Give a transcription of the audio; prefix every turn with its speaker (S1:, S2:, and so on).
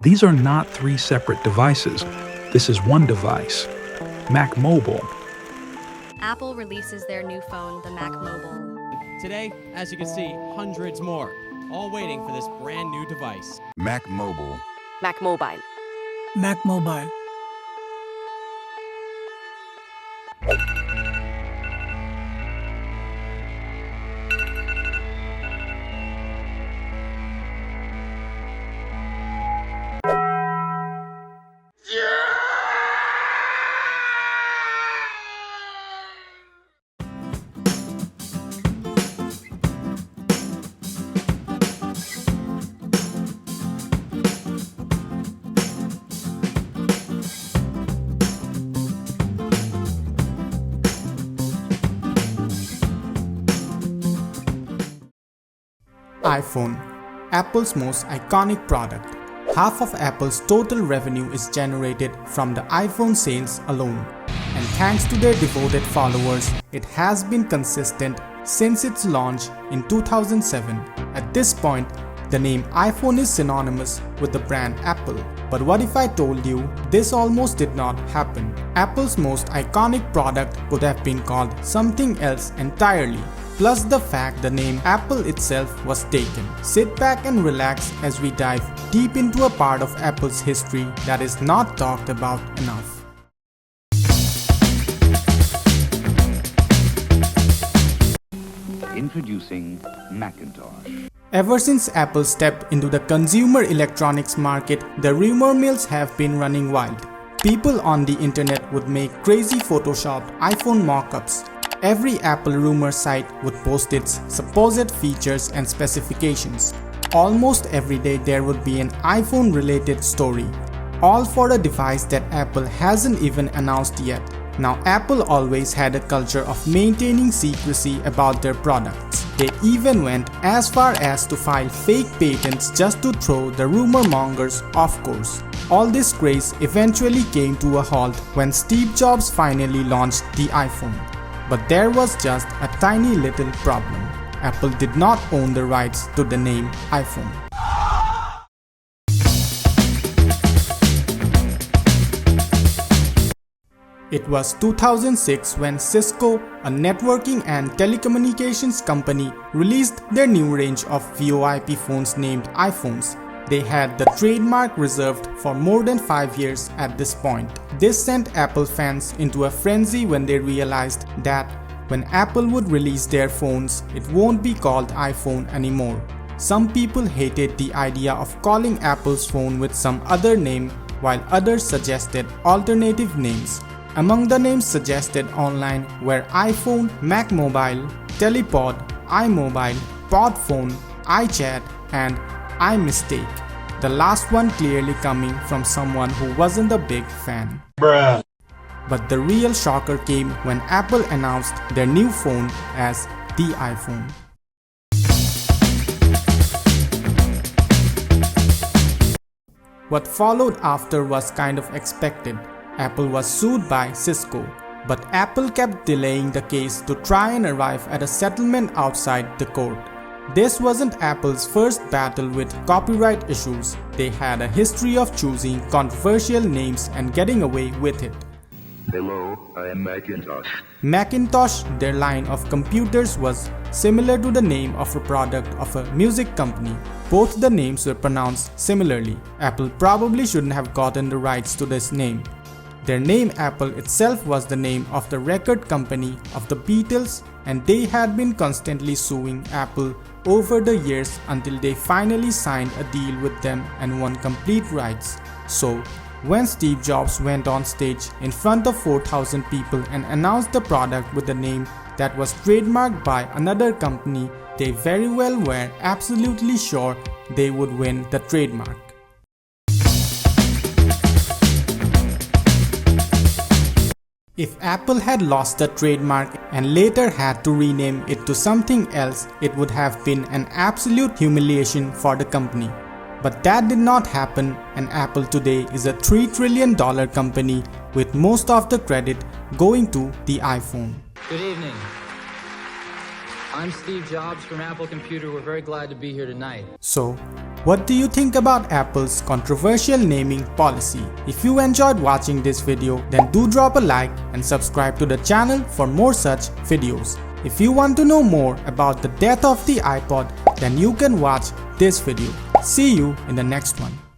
S1: These are not three separate devices. This is one device, Mac Mobile.
S2: Apple releases their new phone, the Mac Mobile.
S3: Today, as you can see, hundreds more, all waiting for this brand new device.
S4: Mac Mobile.
S5: Mac Mobile.
S6: Mac Mobile.
S7: iPhone, Apple's most iconic product. Half of Apple's total revenue is generated from the iPhone sales alone. And thanks to their devoted followers, it has been consistent since its launch in 2007. At this point, the name iPhone is synonymous with the brand Apple. But what if I told you this almost did not happen? Apple's most iconic product could have been called something else entirely. Plus the fact the name Apple itself was taken. Sit back and relax as we dive deep into a part of Apple's history that is not talked about enough.
S8: Introducing Macintosh.
S7: Ever since Apple stepped into the consumer electronics market, the rumor mills have been running wild. People on the internet would make crazy photoshopped iPhone mock-ups. Every Apple rumor site would post its supposed features and specifications. Almost every day there would be an iPhone related story, all for a device that Apple hasn't even announced yet. Now Apple always had a culture of maintaining secrecy about their products. They even went as far as to file fake patents just to throw the rumor mongers off course. All this craze eventually came to a halt when Steve Jobs finally launched the iPhone. But there was just a tiny little problem. Apple did not own the rights to the name iPhone. It was 2006 when Cisco, a networking and telecommunications company, released their new range of VoIP phones named iPhones. They had the trademark reserved for more than 5 years at this point. This sent Apple fans into a frenzy when they realized that when Apple would release their phones, it won't be called iPhone anymore. Some people hated the idea of calling Apple's phone with some other name, while others suggested alternative names. Among the names suggested online were iPhone, Mac Mobile, Telepod, iMobile, Podphone, iChat, and iMistake. The last one clearly coming from someone who wasn't a big fan.
S6: Bruh.
S7: But the real shocker came when Apple announced their new phone as the iPhone. What followed after was kind of expected. Apple was sued by Cisco, but Apple kept delaying the case to try and arrive at a settlement outside the court. This wasn't Apple's first battle with copyright issues. They had a history of choosing controversial names and getting away with it.
S8: Hello, I am Macintosh.
S7: Macintosh, their line of computers, was similar to the name of a product of a music company. Both the names were pronounced similarly. Apple probably shouldn't have gotten the rights to this name. Their name Apple itself was the name of the record company of the Beatles, and they had been constantly suing Apple over the years until they finally signed a deal with them and won complete rights. So, when Steve Jobs went on stage in front of 4,000 people and announced the product with a name that was trademarked by another company, they very well were absolutely sure they would win the trademark. If Apple had lost the trademark and later had to rename it to something else, it would have been an absolute humiliation for the company. But that did not happen, and Apple today is a $3 trillion company with most of the credit going to the iPhone.
S9: Good evening. I'm Steve Jobs from Apple Computer. We're very glad to be here tonight.
S7: So, What do you think about Apple's controversial naming policy? If you enjoyed watching this video, then do drop a like and subscribe to the channel for more such videos. If you want to know more about the death of the iPod, then you can watch this video. See you in the next one.